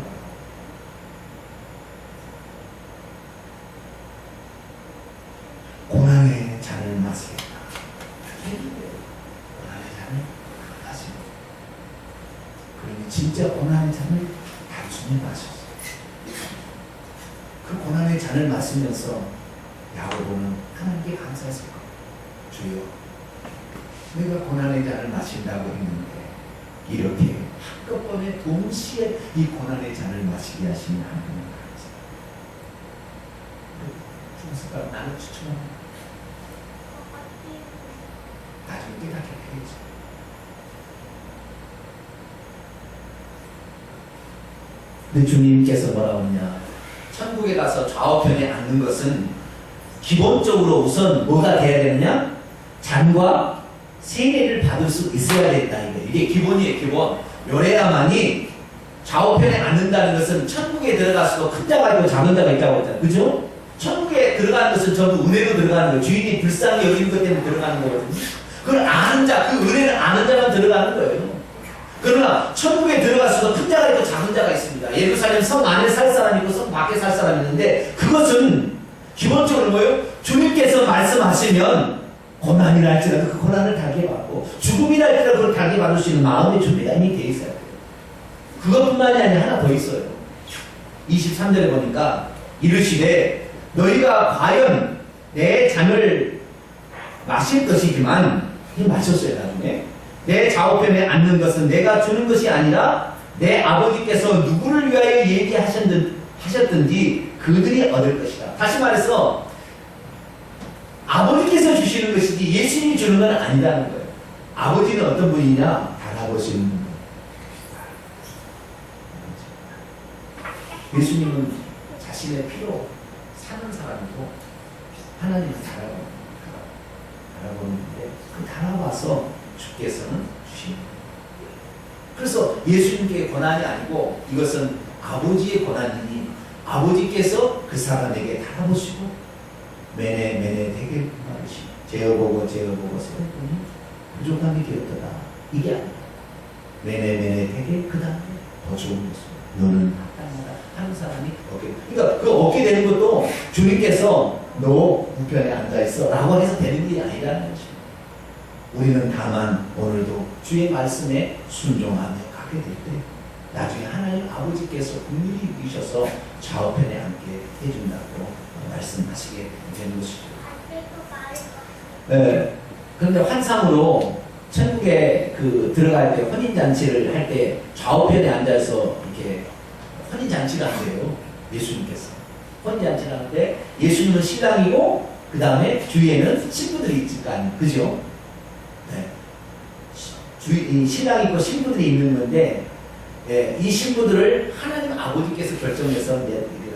고난의 잔을 마시겠다. 고난의 잔을 마시고 그러니 진짜 고난의 잔을 단순히 마셨어요. 그 고난의 잔을 마시면서 야고보는 하나님께 감사했을 거예요. 주여, 내가 고난의 잔을 마신다고 했는데 이렇게 한꺼번에 동시에 이 고난의 잔을 마시게 하시는 하나님을 감사합니다. 중수가 나를 추천합니다. 나중에 깨닫게 되겠죠. 근데 주님께서 뭐라고 하냐? 천국에 가서 좌우편에 앉는 것은 기본적으로 우선 뭐가 돼야 되느냐? 잔과 세례를 받을 수 있어야 된다. 이게 기본이에요. 기본. 요래야만이 좌우편에 앉는다는 것은 천국에 들어가서도 큰 자가 있고 작은 자가 있다고 했잖아요. 그죠? 천국에 들어가는 것은 전부 은혜로 들어가는 거예요. 주인이 불쌍히 여기는 것 때문에 들어가는 거거든요. 그걸 아는 자, 그 은혜를 아는 자만 들어가는 거예요. 그러나 천국에 들어가서도 큰 자가 있고 작은 자가 있습니다. 예루살렘 성 안에 살 사람이 있고 성 밖에 살 사람이 있는데 그것은 기본적으로 뭐예요? 주님께서 말씀하시면 고난이라 할지라도 그 고난을 달게 받고 죽음이라 할지라도 그걸 달게 받을 수 있는 마음의 준비가 이미 되어 있어야 돼요. 그것뿐만이 아니라 하나 더 있어요. 23절에 보니까 이르시되 너희가 과연 내 잔을 마실 것이지만 이 마셨어요. 나중에 내 좌우편에 앉는 것은 내가 주는 것이 아니라 내 아버지께서 누구를 위하여 얘기하셨든지 그들이 얻을 것이다. 다시 말해서 아버지께서 주시는 것이지 예수님이 주는 건 아니라는 거예요. 아버지는 어떤 분이냐? 달아보시는 분. 예수님은 자신의 피로 사는 사람이고 하나님을 달아보는데 그 달아봐서 주께서는 주십니다. 그래서 예수님께 권한이 아니고 이것은 아버지의 권한이니 아버지께서 그 사람에게 달아보시고 매네 되게 말이시고 재어보고 세웠더니 부족함이 되었더라. 이게 아니라 매네 되게 그 다음에 더 좋은 것을 너는 합당하다 하는 사람이 얻게. 그러니까 그 얻게 되는 것도 주님께서 너 우편에 앉아있어 라고 해서 되는 게 아니라는 것입니다. 우리는 다만 오늘도 주의 말씀에 순종하며 가게 될 때 나중에 하나님 아버지께서 긍휼히 여기셔서 좌우편에 앉게 해준다고 말씀하시게 되는 것이죠. 네. 그런데 환상으로 천국에 들어갈 때 혼인잔치를 할 때 좌우편에 앉아서 이렇게 혼인잔치를 한대요. 예수님께서. 혼인잔치를 하는데 예수님은 신랑이고 그 다음에 주위에는 신부들이 있을 거 아니에요. 그죠? 네. 이 신랑이 있고 신부들이 있는 건데 이 신부들을 하나님 아버지께서 결정해서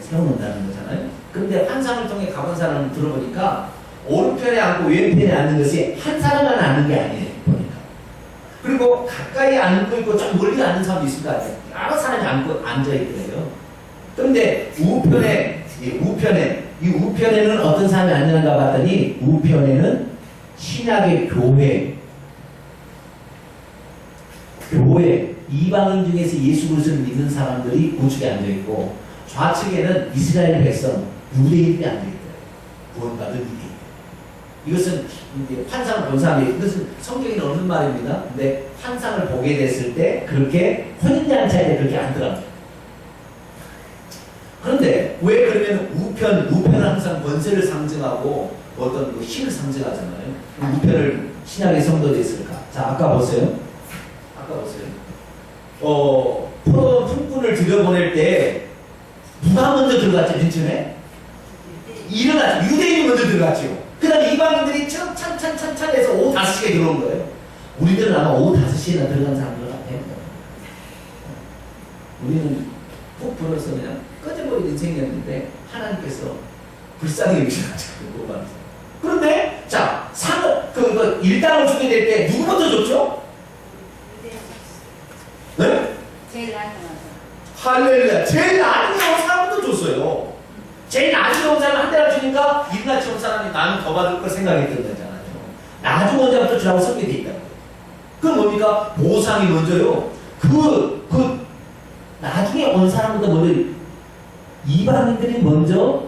세워놓는다는 거잖아요. 그런데 환상을 통해 가본 사람을 들어보니까 오른편에 앉고 왼편에 앉는 것이 한 사람만 앉는 게 아니에요. 보니까. 그리고 가까이 앉고 있고 좀 멀리 앉는 사람도 있을 거 아니에요. 여러 사람이 앉아있더래요. 그런데 우편에는 어떤 사람이 앉는가 봤더니 우편에는 신약의 교회 이방인 중에서 예수 그리스도를 믿는 사람들이 우측에 앉아있고 좌측에는 이스라엘 백성 유대인들이 앉아있더래요. 구원받은 유대인. 이것은 이제 환상을 본 사람이 이것은 성경에 없는 말입니다. 근데 환상을 보게 됐을 때 그렇게 혼인잔치할 때 그렇게 앉더라고요. 그런데 왜 그러면 우편은 항상 권세를 상징하고 어떤 힘을 상징하잖아요. 우편을 신약의 성도에 있을까? 자, 아까 보세요. 포도 품꾼을 들여보낼 때 누가 먼저 들어갔죠? 맨 처음에? 유대인이 먼저 들어갔죠. 그 다음에 이방인들이 찬 해서 오후 5시에 들어온 거예요. 우리들은 아마 오후 5시에나 들어간 사람들 같아요. 우리는 푹 불어서 그냥 꺼져버린 인생이었는데 하나님께서 불쌍히 여기셔가지고 그런데 자 일당을 주게 될 때 누구 먼저 줬죠? 네? 제일 나은 할렐루야. 제일 나중에 온 사람도 줬어요. 제일 나중에 온 사람 한 대를 주니까 이같이 온 사람이 나는 더 받을 걸 생각했던 거잖아요. 나중에 온 사람부터 주라고 설계되어 있다고. 그건 뭡니까? 보상이 먼저요. 나중에 온 사람보다 먼저 이방인들이 먼저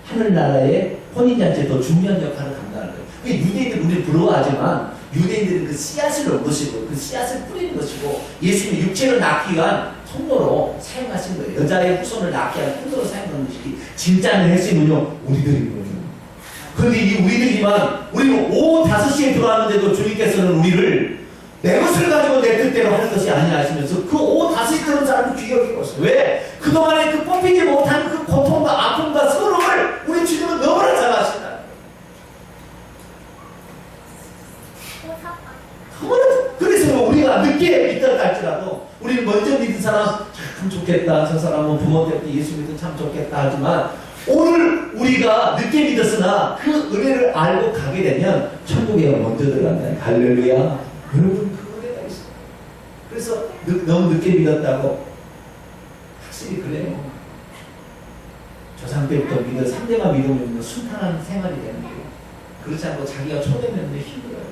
하늘나라의 혼인잔치에 더 중요한 역할을 감당하는 거예요. 유대인들 우리는 부러워하지만 유대인들은 그 씨앗을 넣은 것이고 그 씨앗을 뿌리는 것이고 예수님이 육체를 낳기 위한 통로로 사용하신 거예요. 여자의 후손을 낳기 위한 통로로 사용하는 것이 진짜는 핵심은요 우리들이거든요. 그런데 이 우리들이지만 우리는 오후 5시에 들어왔는데도 주님께서는 우리를 내 것을 가지고 내 뜻대로 하는 것이 아니라 하시면서 그 오후 5시에 들어온 사람을 귀하게 보셨어요. 왜? 그동안에 그 뽑히지 못한 그 고통과 아픔과 서름을 우리 주님은 너무나 잘 아신다. 그래서 우리가 늦게 믿다 할지라도 우리는 먼저 믿은 사람 참 좋겠다. 저 사람은 부모 때부터 예수 믿으면 참 좋겠다 하지만 오늘 우리가 늦게 믿었으나 그 은혜를 알고 가게 되면 천국에 먼저 들어간다. 할렐루야. 여러분 그 은혜가 있어요. 그래서 너무 늦게 믿었다고 확실히 그래요. 조상 때부터 믿어 3대가 믿으면 순탄한 생활이 되는 거예요. 그렇지 않고 자기가 초대면도 힘들어요.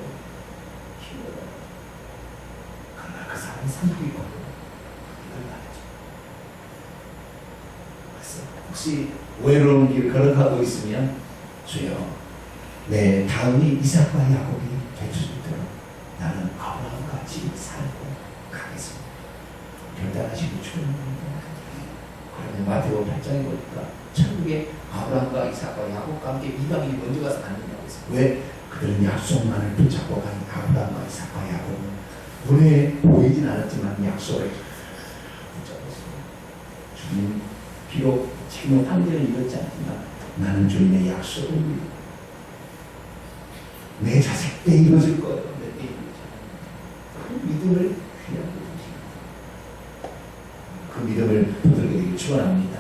그러나 그 사람이 상급이거든요. 이걸 말해줘. 그래서 혹시 외로운 길 걸어가고 있으면 주여 내 다음이 이삭과 야곱이 될 수 있도록 나는 아브라함과 같이 살고 가겠습니다. 결단하시고 축원합니다. 그러면 마태복음 8장에 보니까 천국에 아브라함과 이삭과 야곱과 함께 이방인이 먼저 가서 앉는다고 했어요. 왜? 그들은 약속만을 붙잡고 간 아브라함과 이삭과 야곱은 눈에 보이진 않았지만 약속을 붙잡았습니다. 주님, 비록 지금 환경을 이렇지 않지만 나는 주님의 약속을 믿어. 내 자식 때 이루어질 거예요. 내 때 이루어질 거예요. 그 믿음을 귀하게 주십니다. 그 믿음을 붙들게 되길 축원합니다.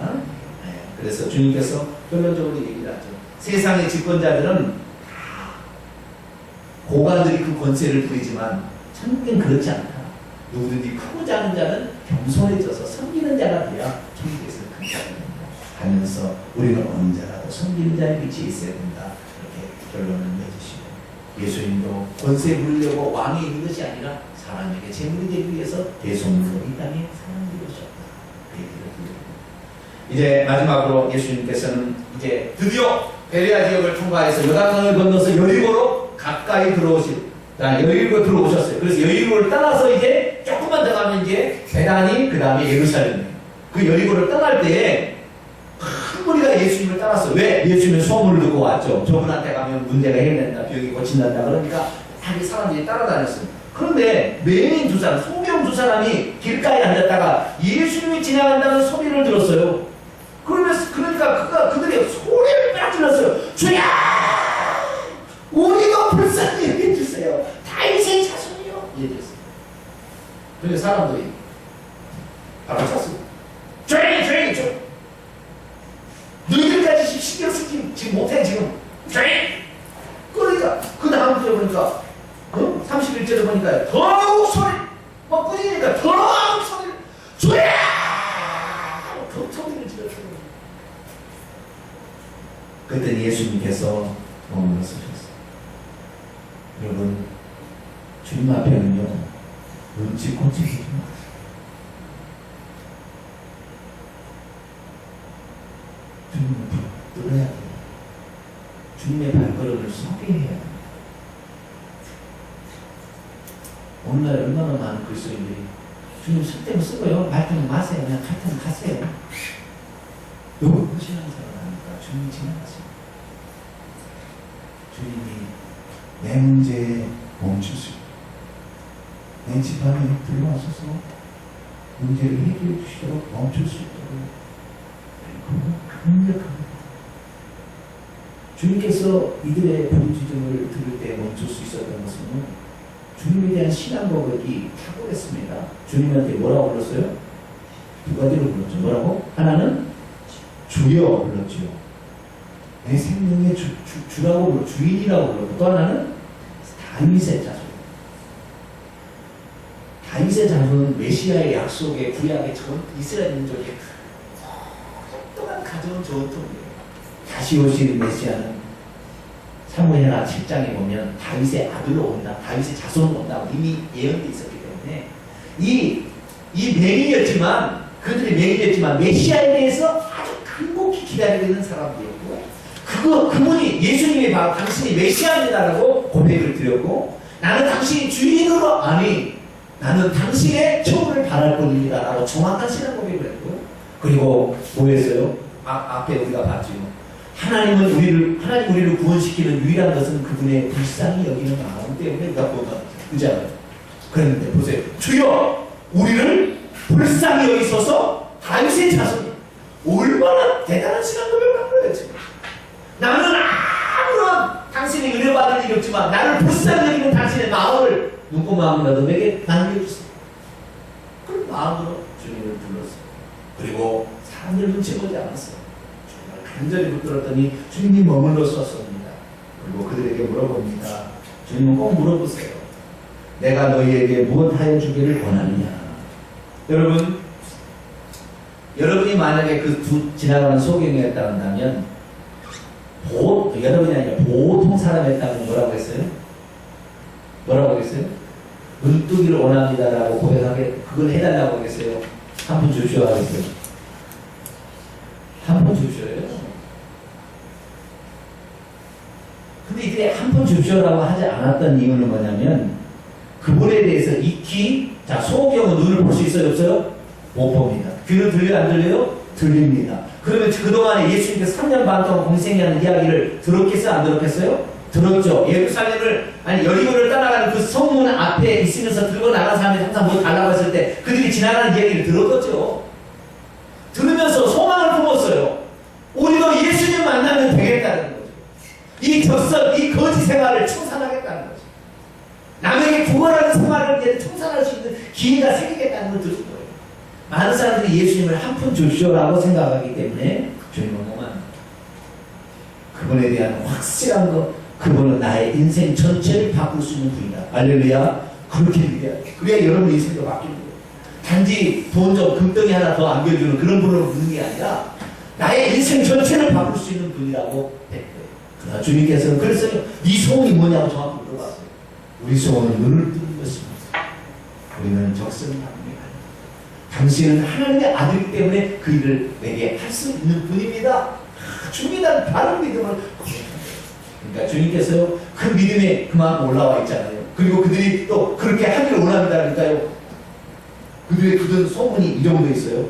그래서 주님께서 결론적으로 얘기를 하죠. 세상의 집권자들은 다 고관들이 그 권세를 부리지만 천국엔 그렇지 않다. 누구든지 크고자 하는 자는 겸손해져서 섬기는 자가 돼야 천국에서 큰 자가 된다. 하면서 우리는 언제라도 섬기는 자의 빛이 있어야 된다. 이렇게 결론을 맺으시고, 예수님도 권세 부리려고 왕이 있는 것이 아니라 사람에게 재물이 되기 위해서 대속물로 이 땅에 사람이 되셨다. 그 얘기를 드립니다. 이제 마지막으로 예수님께서는 이제 드디어 베레아 지역을 통과해서 요단강을 건너서 여리고로 가까이 여리고 들어오셨어요. 그래서 여리고를 떠나서 이제 조금만 더 가면 이제 베다니, 그 다음에 예루살렘이에요. 그 여리고를 떠날 때에 큰 무리가 예수님을 따랐어요. 왜? 예수님의 소문을 듣고 왔죠. 저분한테 가면 문제가 해결된다, 병이 고친단다. 그러니까 자기 사람들이 따라다녔어요. 그런데 맹인 두 사람, 소경 두 사람이 길가에 앉았다가 예수님이 지나간다는 소리를 들었어요. 그러니까 그들이 소리를 딱 질렀어요. 주야! 우리가 불쌍히 여겨주세요. 다윗의 자손이요. 얘기했어요. 근데 사람들이 바로 찼어요. 조용히. 너희들까지 신경 쓰지 지금 못해 지금. 그러니까 그 다음 주에 보니까 31절에 보니까 더욱 소리 막 뿌리니까 더욱 소리를 주야! 더 소리를 질렀어요. 그때 예수님께서 머물러 서셨어요. 여러분, 주님 앞에는요 눈치 꽂히지 마세요. 주님을 붙들어야 돼요. 주님의 발걸음을 서게 해야 돼요. 오늘날 얼마나 많은 그리스도인들이 주님 쓸데면 쓰고요, 말 때는 마세요, 그냥 갈 때는 가세요. 요걸 신앙생활을 하니까 주님이 지나가세요. 주님이 내 문제에 멈출 수 있도록, 내 집안에 들어와서서 문제를 해결해 주시도록 멈출 수 있도록, 그건 강력합니다. 주님께서 이들의 부르짖음을 들을 때 멈출 수 있었던 것은 주님에 대한 신앙 고백이 탁월했습니다. 주님한테 뭐라고 불렀어요? 두 가지로 불렀죠. 뭐라고? 하나는 주여 불렀죠. 내 생명의 주라고 불렀고, 주인이라고 불렀고, 또 하나는 다윗의 자손. 다윗의 자손은 메시아의 약속의 구약의 전 이스라엘 민족의 오랫동안 가져온 전통이에요. 다시 오실 메시아는 사무엘하 7장에 보면 다윗의 아들로 온다, 다윗의 자손으로 온다고 이미 예언되어 있었기 때문에 이 맹인이었지만, 그들이 맹인이었지만 메시아에 대해서 아주 간곡히 기다리고 있는 사람들이었고, 그분이 예수님이 바로 당신이 메시아입니다라고 고백을 드렸고, 나는 당신이 주인으로, 아니 나는 당신의 처우를 바랄 뿐입니다라고 정확한 신앙 고백을 했고, 그리고 뭐 했어요? 앞에 우리가 봤죠. 하나님 우리를 구원시키는 유일한 것은 그분의 불쌍히 여기는 마음 때문에 우리가 구원받았죠. 그잖아요. 그런데 보세요. 주여 우리를 불쌍히 여기소서. 다윗의 자손이 얼마나 대단한 신앙 고백을 한 거예요. 지금 나는 아무런 당신이 은혜받을 일이 없지만 나를 불쌍히 여기는 당신의 마음을 눈고 마음이라도 내게 남겨주세요. 그런 마음으로 주님을 불렀어요. 그리고 사람들 눈치 보지 않았어요. 정말 간절히 붙들었더니 주님이 머물러 섰습니다. 그리고 그들에게 물어봅니다. 주님은 꼭 물어보세요. 내가 너희에게 무엇하여 주기를 원하느냐. 여러분이 만약에 그 지나가는 소경이었다 한다면, 여러분이 아니라 보통 사람이었다면 뭐라고 했어요? 뭐라고 했어요? 눈뜨기를 원합니다라고 고백하게, 그걸 해달라고 하겠어요? 한 푼 주시오 하겠어요? 한 푼 주시오예요? 근데 이들이 한 푼 주시오라고 하지 않았던 이유는 뭐냐면, 그분에 대해서 익히, 자, 소경은 눈을 볼 수 있어요, 없어요? 못 봅니다. 귀는 들려요, 안 들려요? 들립니다. 그러면 그동안에 예수님께서 3년 반 동안 공생애하는 이야기를 들었겠어요, 안 들었겠어요? 들었죠. 예루살렘을 아니 여리고를 떠나가는 그 성문 앞에 있으면서 들고 나간 사람들이 항상 뭐 달라고 했을 때 그들이 지나가는 이야기를 들었겠죠. 들으면서 소망을 품었어요. 우리도 예수님 만나면 되겠다는 거죠. 이 적선, 이 거지 생활을 청산하겠다는 거죠. 남에게 구원하는 생활을 이제 청산할 수 있는 기회가 생기겠다는 걸 들은 거예요. 많은 사람들이 예수님을 한 푼 주시오라고 생각하기 때문에 주님은 뭐만 그분에 대한 확실한 것, 그분은 나의 인생 전체를 바꿀 수 있는 분이다. 할렐루야. 그렇게 믿어야 돼. 그래야 여러분 인생도 바뀌는 거예요. 단지 돈 좀 금덩이 하나 더 안겨주는 그런 분으로 믿는 게 아니라 나의 인생 전체를 바꿀 수 있는 분이라고 된 거예요. 그러나 주님께서는 그랬어요. 네 소원이 뭐냐고 저한테 물어봤어요. 우리 소원은 눈을 뜨는 것입니다. 우리는 적성을 바꾸는 게 아닙니다. 당신은 하나님의 아들이기 때문에 그 일을 내게 할 수 있는 분입니다. 주님이란 바른 믿음을 그러니까 주님께서요 그 믿음에 그만큼 올라와 있잖아요. 그리고 그들이 또 그렇게 하기를 원합니다니까요. 그들의 굳은 소문이 이 정도 있어요.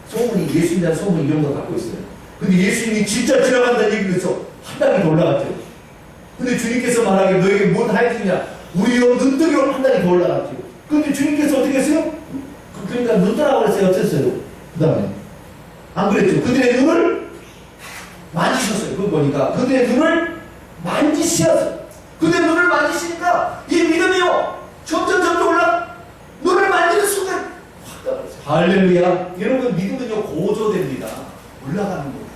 소문이 예수님에 대한 소문이 이 정도 갖고 있어요. 근데 예수님이 진짜 지나간다는 얘기를 해서 한 단계 더 올라갔죠. 근데 주님께서 말하기를 너에게 뭔 하였느냐 우리로 눈뜨기로 한 단계 더 올라갔죠. 근데 주님께서 어떻게 했어요? 그러니까 눈 뜨라고 그랬어요. 어땠어요? 그 다음에 안 그랬죠. 그들의 눈을 만지셨어요. 그거 보니까 그들의 눈을 만지셨어요. 그들의 눈을 만지시니까 이 믿음이요 점점 올라 눈을 만지는 순간 확 떨어졌어요. 할렐루야. 여러분 믿음은요 고조됩니다. 올라가는 거예요.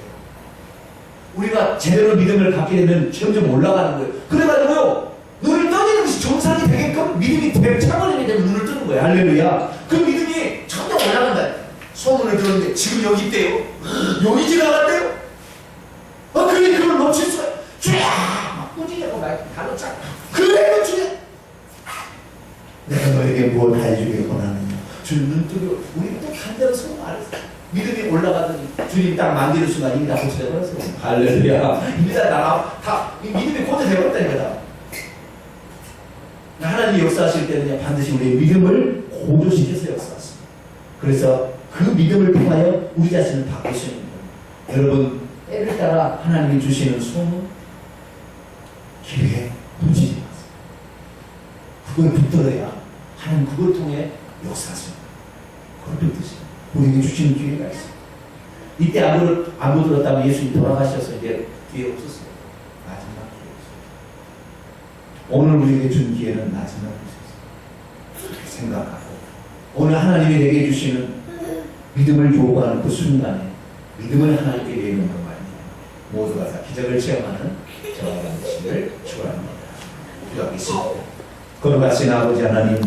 우리가 제대로 믿음을 갖게 되면 점점 올라가는 거예요. 그래가지고요 눈이 떠지는 것이 정상이 되게끔 믿음이 차분하게 되면 눈을 뜨는 거예요. 할렐루야. 그 믿음이 점점 올라간다. 소문을 들었는데 지금 여기 있대요. 여기 지나갔대요. 그래 그걸 놓칠 수가 쫙 꾸지려고 막 가로차 그래 놓치네. 내가 너에게 무엇 해주길 원하느냐. 주님 눈 뜨고 우리 또 반대로 서로 말했어. 믿음이 올라가더니 주님 딱 만지는 순간 이미 다 고쳐져버렸어요. 할렐루야. 이미 다 믿음이 고쳐져버렸다니까. 하나님이 역사하실 때는 반드시 우리의 믿음을 고조시켜서 역사하십니다. 그래서 그 믿음을 통하여 우리 자신을 바꾸시는 거예요. 여러분 때를 따라 하나님이 주시는 소문 기회에 놓치지 마세요. 그걸 붙들어야 하나님 그걸 통해 역사하십니다. 그걸 붙드세요. 우리에게 주시는 기회가 있어요. 이때 안 붙들었다면 예수님 돌아가셔서 이제 기회 없었어요. 마지막 기회였어요. 오늘 우리에게 준 기회는 마지막 기회였어요. 생각하고 오늘 하나님이 내게 주시는 믿음을 요구하는 그 순간에 믿음을 하나님께 내는 것 말입니다. 모두가 다 기적을 체험하는 저와 여러분 되시기를 축원합니다. 기도하겠습니다. 거룩하신 아버지 하나님